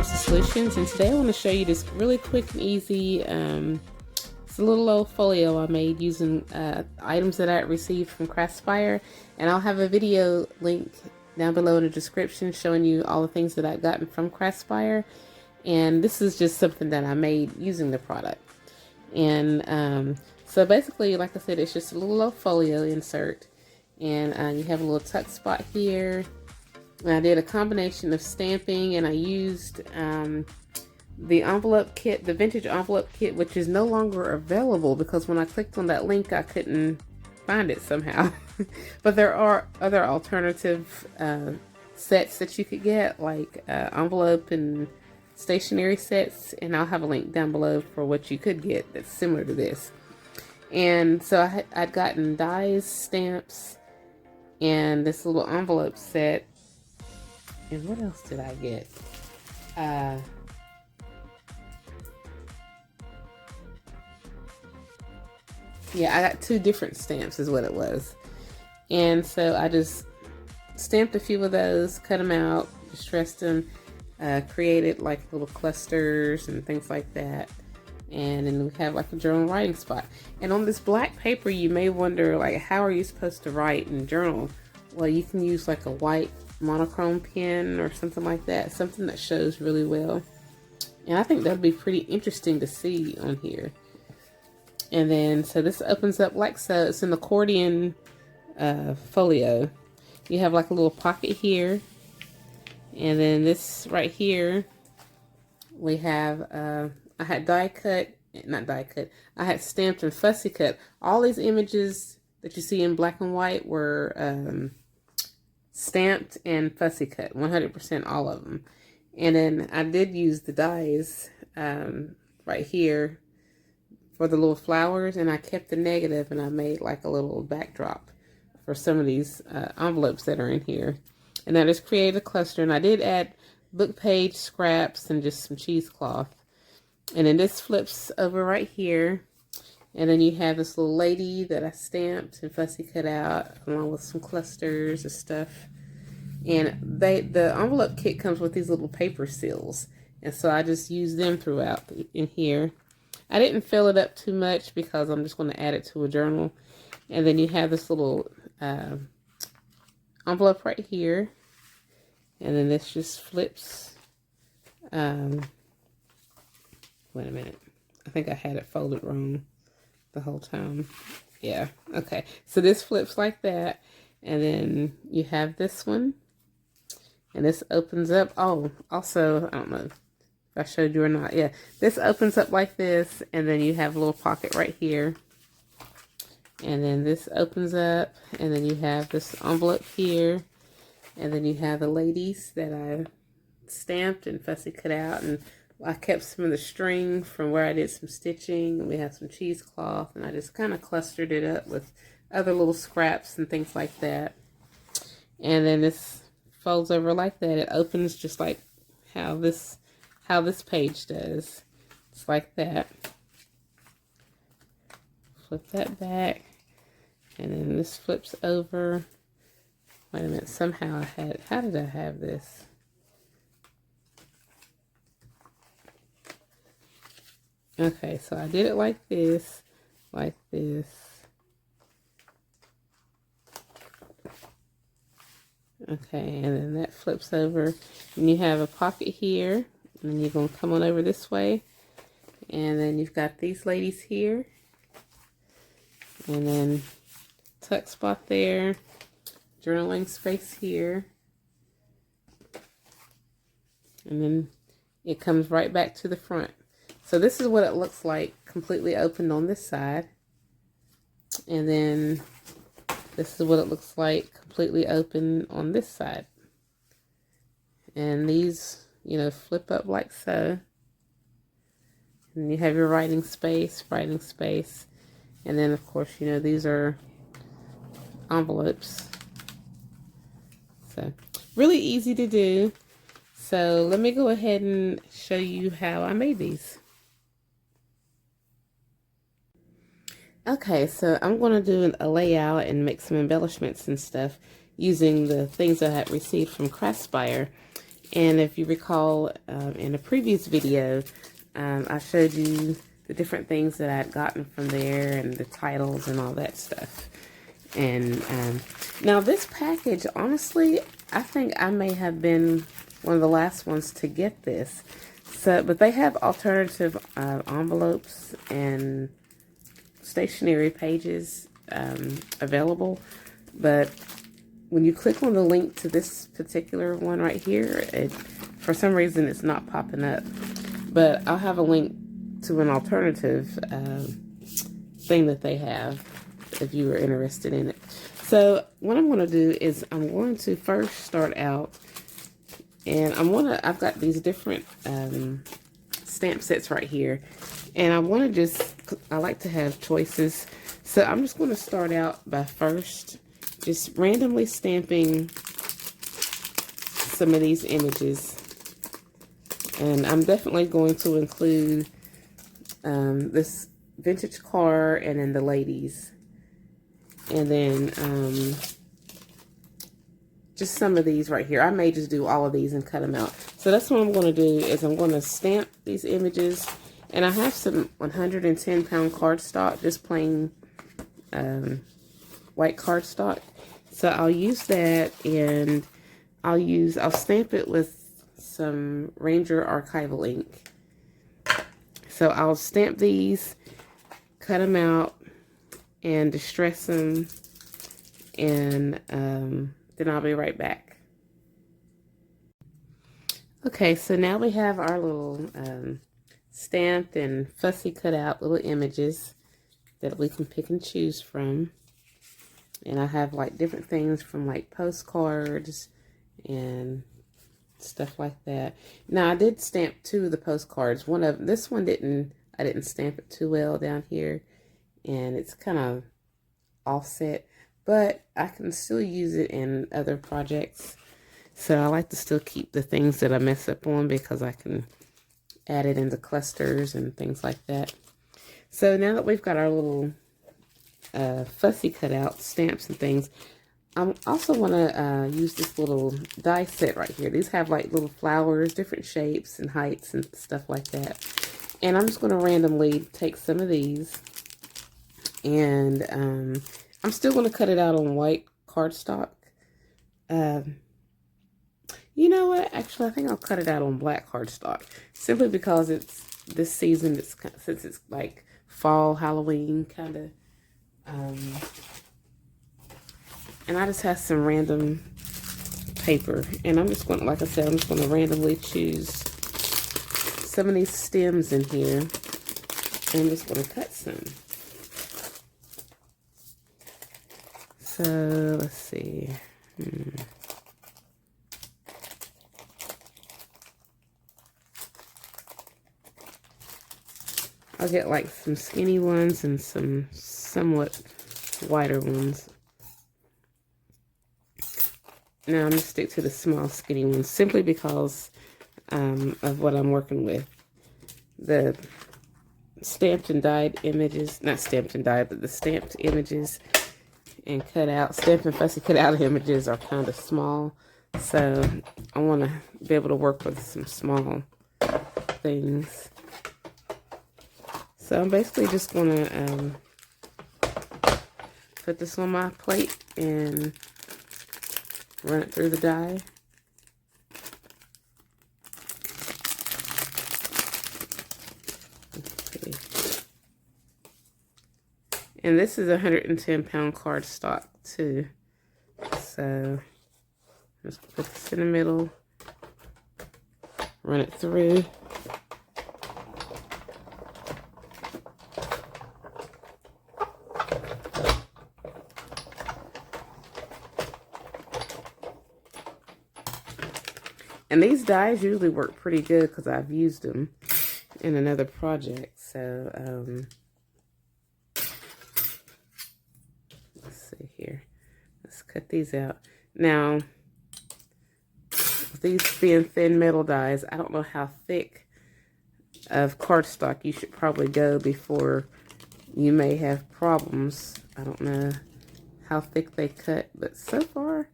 Stencil Solutions, and today I want to show you this really quick and easy, it's a little old folio I made using items that I received from Craspire, and I'll have a video link down below in the description showing you all the things that I've gotten from Craspire. And this is just something that I made using the product. And so basically, like I said, it's just a little old folio insert, and you have a little tuck spot here. And I did a combination of stamping, and I used the envelope kit, the vintage envelope kit, which is no longer available because when I clicked on that link I couldn't find it somehow. But there are other alternative sets that you could get, like envelope and stationery sets, and I'll have a link down below for what you could get that's similar to this. And so I'd gotten dies, stamps, and this little envelope set. And what else did I get? Yeah, I got 2 different stamps is what it was. And so I just stamped a few of those, cut them out, distressed them, created like little clusters and things like that. And then we have like a journal writing spot. And on this black paper, you may wonder, like, how are you supposed to write in journal? Well, you can use like a white monochrome pen or something like that, something that shows really well. And I think that'd be pretty interesting to see on here. And then, so this opens up like so. It's an accordion folio. You have like a little pocket here. And then this right here, we have, I had I had stamped and fussy cut. All these images that you see in black and white were stamped and fussy cut, 100% all of them. And then I did use the dies right here for the little flowers, and I kept the negative, and I made like a little backdrop for some of these envelopes that are in here. And I just created a cluster, and I did add book page scraps and just some cheesecloth. And then this flips over right here, and then you have this little lady that I stamped and fussy cut out along with some clusters of stuff. And the envelope kit comes with these little paper seals, and so I just used them throughout in here. I didn't fill it up too much because I'm just going to add it to a journal. And then you have this little envelope right here, and then this just flips. Wait a minute, I think I had it folded wrong the whole time. Yeah, okay, so this flips like that, and then you have this one, and this opens up. Oh, also, I don't know if I showed you or not. Yeah, this opens up like this, and then you have a little pocket right here, and then this opens up, and then you have this envelope here, and then you have the ladies that I stamped and fussy cut out, and I kept some of the string from where I did some stitching, and we have some cheesecloth, and I just kind of clustered it up with other little scraps and things like that. And then this folds over like that. It opens just like how this page does. It's like that. Flip that back, and then this flips over. Wait a minute, somehow how did I have this? Okay, so I did it like this, like this. Okay, and then that flips over, and you have a pocket here, and then you're going to come on over this way, and then you've got these ladies here, and then tuck spot there, journaling space here, and then it comes right back to the front. So this is what it looks like completely opened on this side. And then this is what it looks like completely open on this side. And these, you know, flip up like so. And you have your writing space. And then, of course, you know, these are envelopes. So really easy to do. So let me go ahead and show you how I made these. Okay, so I'm going to do a layout and make some embellishments and stuff using the things that I had received from Craspire. And if you recall, in a previous video, I showed you the different things that I'd gotten from there and the titles and all that stuff. And now this package, honestly, I think I may have been one of the last ones to get this. So, but they have alternative envelopes and stationery pages available. But when you click on the link to this particular one right here, for some reason it's not popping up. But I'll have a link to an alternative thing that they have if you were interested in it. So what I'm going to do is I'm going to first start out, and I've got these different stamp sets right here, and I like to have choices. So I'm just going to start out by first just randomly stamping some of these images. And I'm definitely going to include this vintage car and then the ladies. And then just some of these right here. I may just do all of these and cut them out. So that's what I'm going to do is I'm going to stamp these images. And I have some 110 pound cardstock, just plain white cardstock. So I'll use that, and I'll stamp it with some Ranger archival ink. So I'll stamp these, cut them out, and distress them, and then I'll be right back. Okay, so now we have our little stamped and fussy cut out little images that we can pick and choose from. And I have like different things from like postcards and stuff like that. Now I did stamp 2 of the postcards. This one I didn't stamp it too well down here, and it's kind of offset, but I can still use it in other projects. So I like to still keep the things that I mess up on, because I can add it into clusters and things like that. So now that we've got our little fussy cutout stamps and things, I also want to use this little die set right here. These have like little flowers, different shapes and heights and stuff like that. And I'm just going to randomly take some of these, and I'm still going to cut it out on white cardstock. You know what? Actually, I think I'll cut it out on black cardstock, simply because it's this season. Since it's like fall, Halloween kind of. And I just have some random paper, and I'm just going to, like I said, I'm just going to randomly choose some of these stems in here, and I'm just going to cut some. So let's see. I'll get like some skinny ones and some somewhat wider ones. Now I'm going to stick to the small skinny ones simply because of what I'm working with. The stamped and dyed images, not stamped and dyed, but the stamped images and stamped and fussy cut out images are kind of small. So I want to be able to work with some small things. So I'm basically just going to put this on my plate and run it through the die. Okay. And this is 110 pound cardstock too. So just put this in the middle, run it through. And these dies usually work pretty good because I've used them in another project. So, let's see here. Let's cut these out. Now, with these being thin metal dies, I don't know how thick of cardstock you should probably go before you may have problems. I don't know how thick they cut, but so far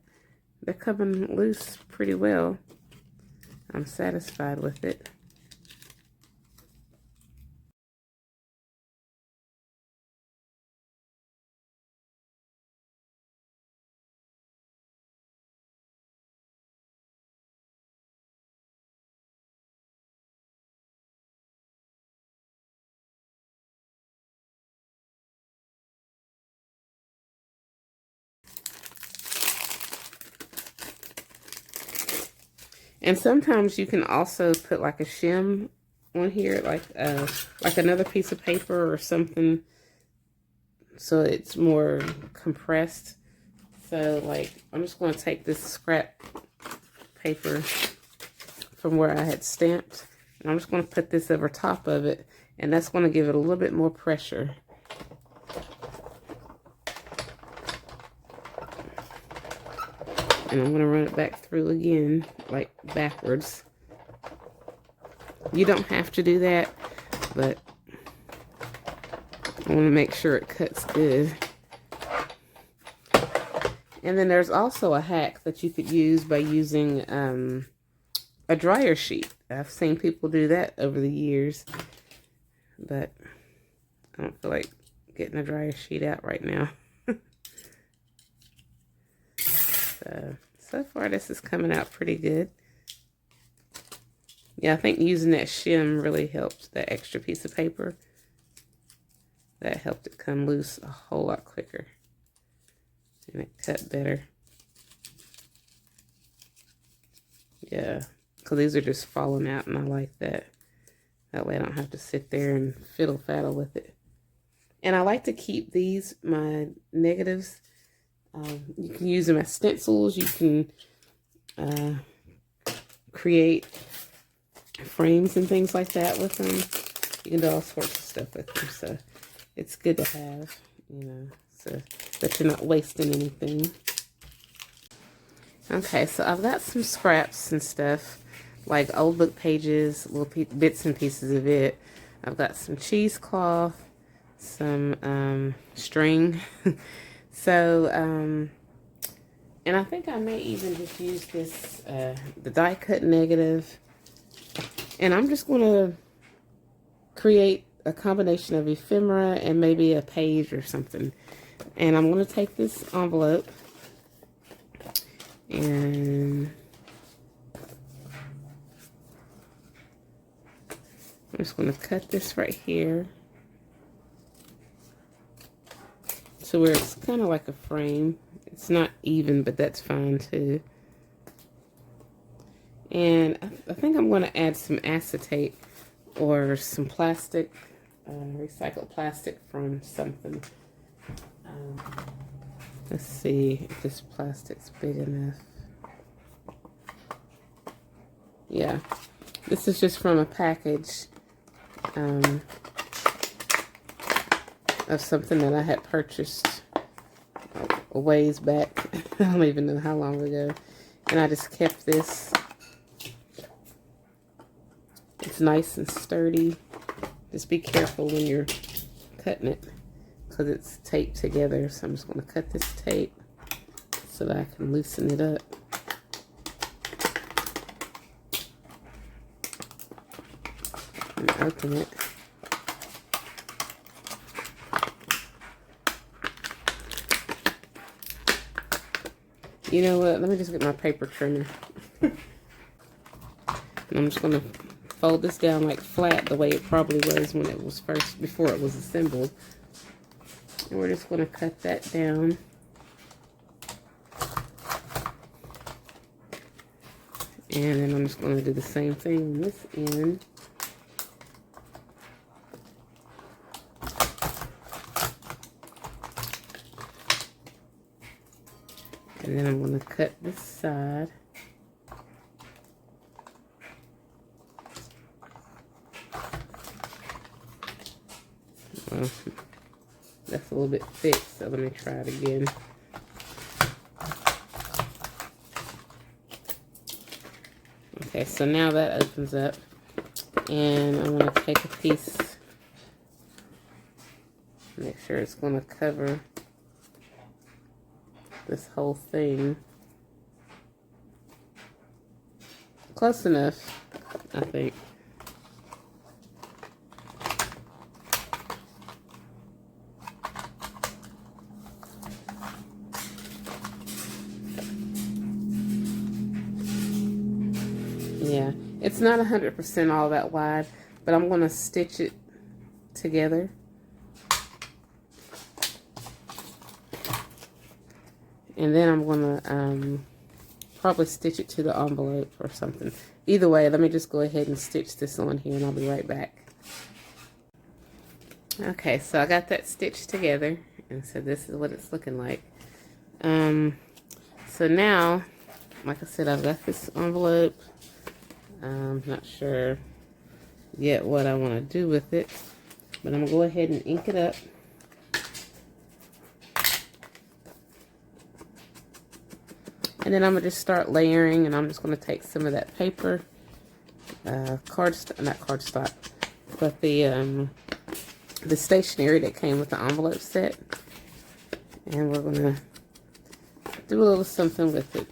they're coming loose pretty well. I'm satisfied with it. And sometimes you can also put like a shim on here, like another piece of paper or something, so it's more compressed. So like, I'm just going to take this scrap paper from where I had stamped, and I'm just going to put this over top of it, and that's going to give it a little bit more pressure. And I'm going to run it back through again, like backwards. You don't have to do that, but I want to make sure it cuts good. And then there's also a hack that you could use by using a dryer sheet. I've seen people do that over the years, but I don't feel like getting a dryer sheet out right now. So far this is coming out pretty good. Yeah, I think using that shim really helped, that extra piece of paper. That helped it come loose a whole lot quicker. And it cut better. Yeah, because these are just falling out, and I like that. That way I don't have to sit there and fiddle-faddle with it. And I like to keep these, my negatives. You can use them as stencils. You can create frames and things like that with them. You can do all sorts of stuff with them. So it's good to have, you know, so that you're not wasting anything. Okay, so I've got some scraps and stuff, like old book pages, little bits and pieces of it. I've got some cheesecloth, some string. So, and I think I may even just use this, the die cut negative. And I'm just going to create a combination of ephemera and maybe a page or something. And I'm going to take this envelope and I'm just going to cut this right here to where it's kind of like a frame. It's not even, but that's fine too. And I think I'm going to add some acetate or some plastic, recycled plastic from something. Let's see if this plastic's big enough. Yeah, this is just from a package of something that I had purchased a ways back. I don't even know how long ago. And I just kept this. It's nice and sturdy. Just be careful when you're cutting it because it's taped together. So I'm just going to cut this tape so that I can loosen it up. And open it. You know what? Let me just get my paper trimmer. And I'm just going to fold this down like flat the way it probably was when it was first, before it was assembled. And we're just going to cut that down. And then I'm just going to do the same thing on this end. And then I'm going to cut this side. Well, that's a little bit thick, so let me try it again. Okay, so now that opens up. And I'm going to take a piece, make sure it's going to cover this whole thing. Close enough, I think. Yeah, it's not 100% all that wide, but I'm going to stitch it together. And then I'm going to probably stitch it to the envelope or something. Either way, let me just go ahead and stitch this on here and I'll be right back. Okay, so I got that stitched together, and so this is what it's looking like. So now, like I said, I've got this envelope. I'm not sure yet what I want to do with it, but I'm going to go ahead and ink it up. And then I'm going to just start layering, and I'm just going to take some of that paper, not cardstock, but the stationery that came with the envelope set, and we're going to do a little something with it.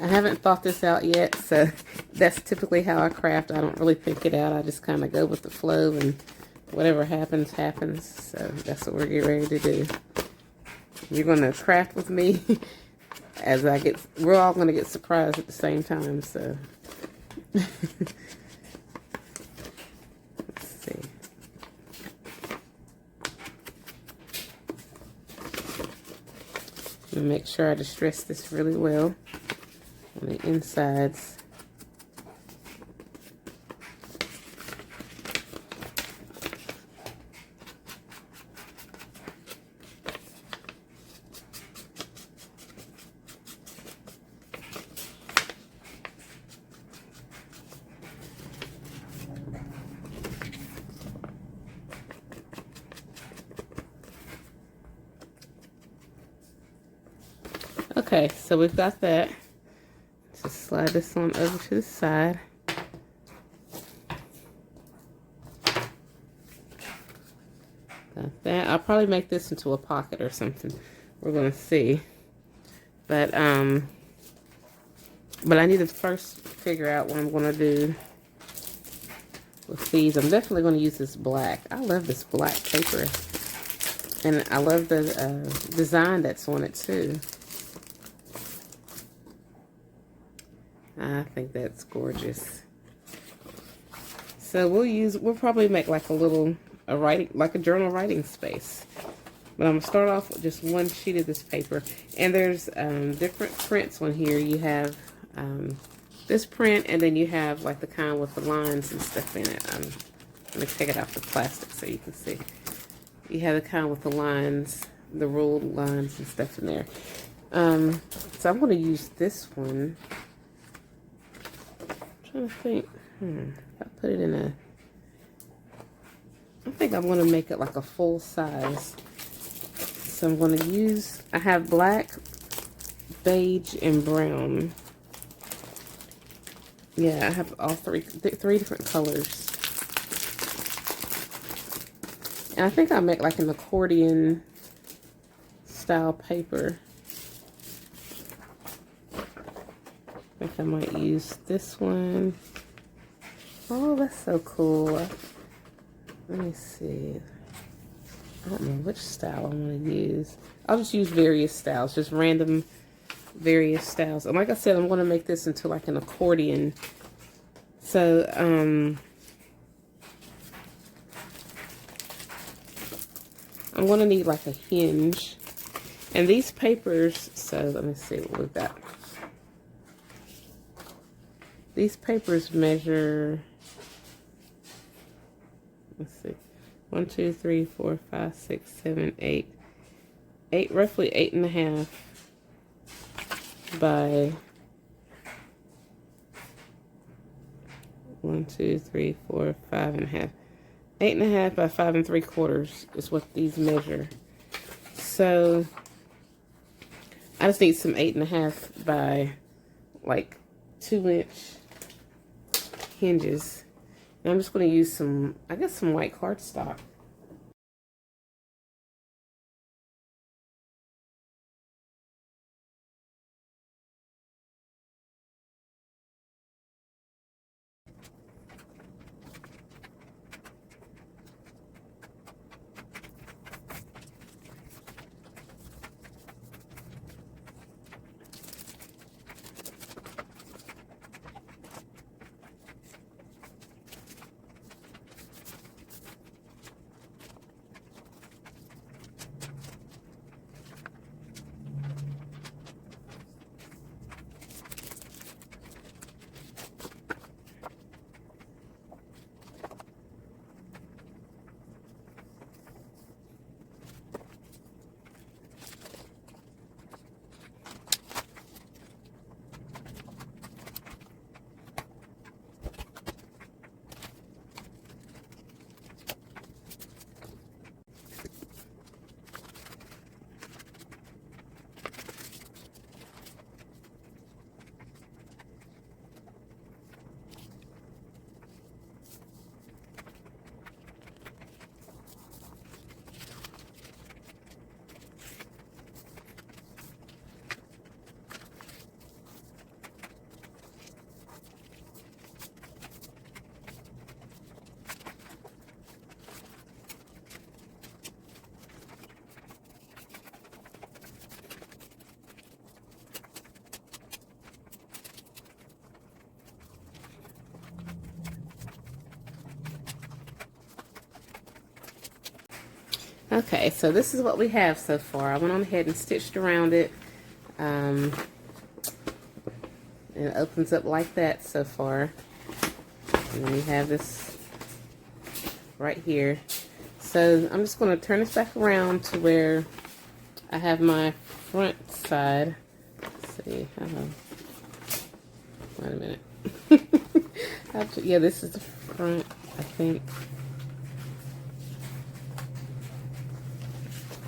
I haven't thought this out yet, so that's typically how I craft. I don't really think it out. I just kind of go with the flow, and whatever happens, happens. So that's what we're getting ready to do. You're going to craft with me as we're all going to get surprised at the same time, so. Let's see. I'm going to make sure I distress this really well on the insides. Okay, so we've got that. Just slide this one over to the side. Got that. I'll probably make this into a pocket or something. We're gonna see. But I need to first figure out what I'm gonna do with these. I'm definitely gonna use this black. I love this black paper. And I love the design that's on it too. I think that's gorgeous. So we'll probably make like a journal writing space. But I'm gonna start off with just one sheet of this paper. And there's different prints on here. You have this print, and then you have like the kind with the lines and stuff in it. Let me take it off the plastic so you can see. You have the kind with the lines, the ruled lines and stuff in there. So I'm gonna use this one. I'm trying to think, I put it in I think I'm gonna make it like a full size. So I'm gonna I have black, beige, and brown. Yeah, I have all three different colors. And I think I'll make like an accordion style paper. I think I might use this one. Oh, that's so cool. Let me see. I don't know which style I want to use. I'll just use various styles, just random various styles. And like I said, I'm going to make this into like an accordion. So, I'm going to need like a hinge. And these papers, so let me see what we've got. These papers measure, let's see, 1, 2, 3, 4, 5, 6, 7, 8, roughly 8.5 by 1, 2, 3, 4, 5.5. 8.5 by 5 3/4 is what these measure. So I just need some 8.5 by like 2-inch hinges. And I'm just going to use some white cardstock. Okay, so this is what we have so far. I went on ahead and stitched around it. It opens up like that so far. And then we have this right here. So I'm just going to turn this back around to where I have my front side. Let's see. Wait a minute. Yeah, this is the front, I think.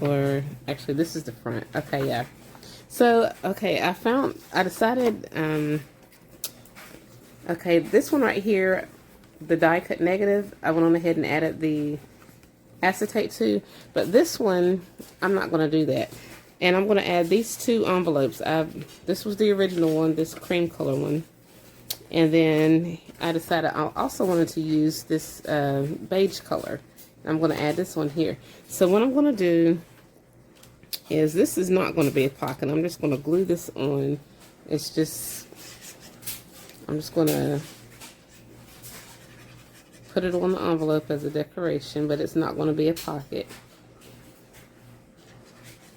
Or actually, this is the front. Okay, yeah. So, okay, I decided, okay, this one right here, the die cut negative, I went on ahead and added the acetate to, but this one, I'm not going to do that. And I'm going to add these two envelopes. This was the original one, this cream color one. And then I decided I also wanted to use this beige color. I'm going to add this one here. So what I'm going to do is, this is not going to be a pocket. I'm just going to glue this on. It's just, I'm just going to put it on the envelope as a decoration, but it's not going to be a pocket.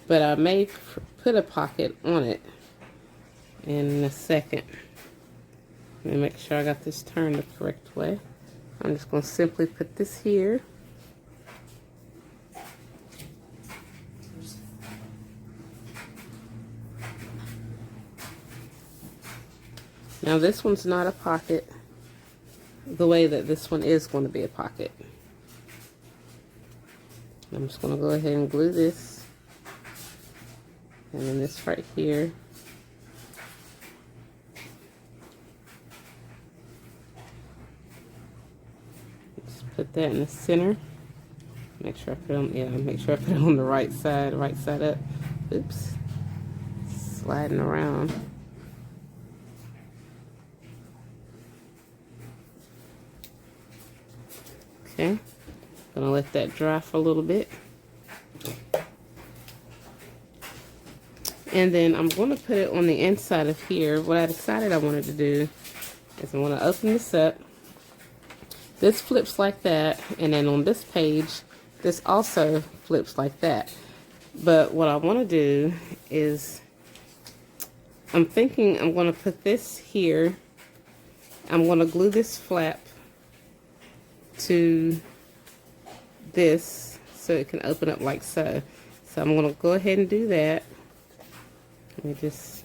But I may put a pocket on it in a second. Let me make sure I got this turned the correct way. I'm just going to simply put this here. Now this one's not a pocket the way that this one is going to be a pocket. I'm just going to go ahead and glue this. And then this right here. Just put that in the center. Make sure I put it on, yeah, make sure I put it on the right side up. Oops. Sliding around. Okay, gonna let that dry for a little bit. And then I'm going to put it on the inside of here. What I decided I wanted to do is I want to open this up. This flips like that, and then on this page, this also flips like that. But what I want to do is, I'm thinking I'm going to put this here. I'm going to glue this flap to this so it can open up like so. So I'm going to go ahead and do that. Let me just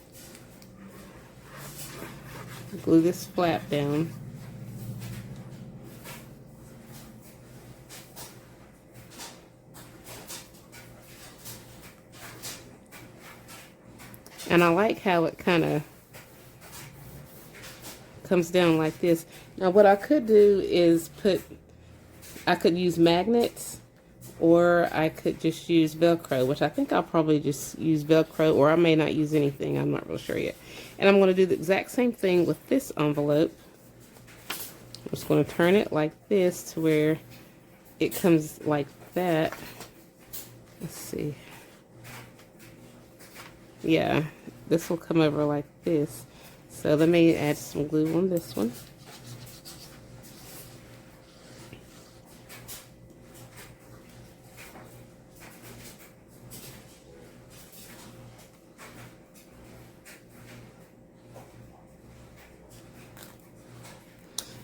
glue this flap down. And I like how it kind of comes down like this. Now what I could do is I could use magnets, or I could just use Velcro, which I think I'll probably just use Velcro, or I may not use anything. I'm not real sure yet. And I'm going to do the exact same thing with this envelope. I'm just going to turn it like this to where it comes like that. Let's see. Yeah, this will come over like this. So let me add some glue on this one.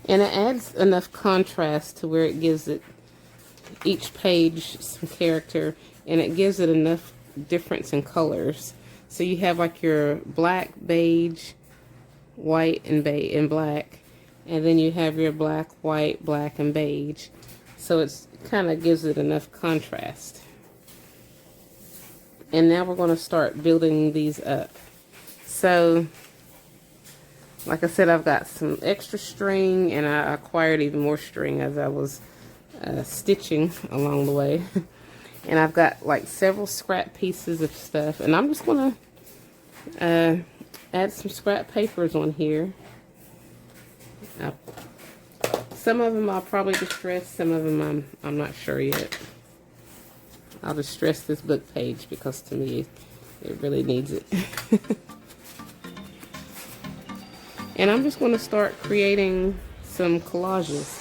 And it adds enough contrast to where it gives it each page some character, and it gives it enough difference in colors. So you have like your black, beige, white, and black, and then you have your black, white, black, and beige. So it's kind of gives it enough contrast. And now we're going to start building these up. So like I said, I've got some extra string, and I acquired even more string as I was stitching along the way. And I've got like several scrap pieces of stuff, and I'm just going to add some scrap papers on here. Some of them I'll probably distress, some of them I'm not sure yet. I'll distress this book page because to me it really needs it. And I'm just going to start creating some collages.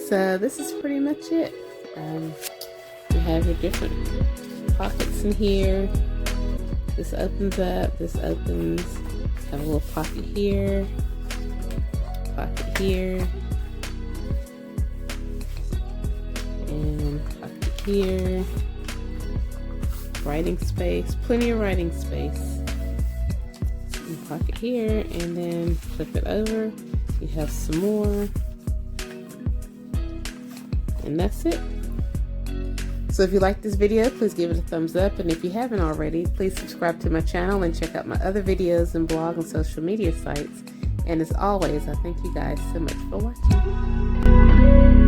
So this is pretty much it. You have your different pockets in here. This opens up, this opens. Have a little pocket here, and pocket here. Writing space, plenty of writing space. And pocket here, and then flip it over. You have some more, and that's it. So if you like this video, please give it a thumbs up, and if you haven't already, please subscribe to my channel and check out my other videos and blog and social media sites. And as always, I thank you guys so much for watching.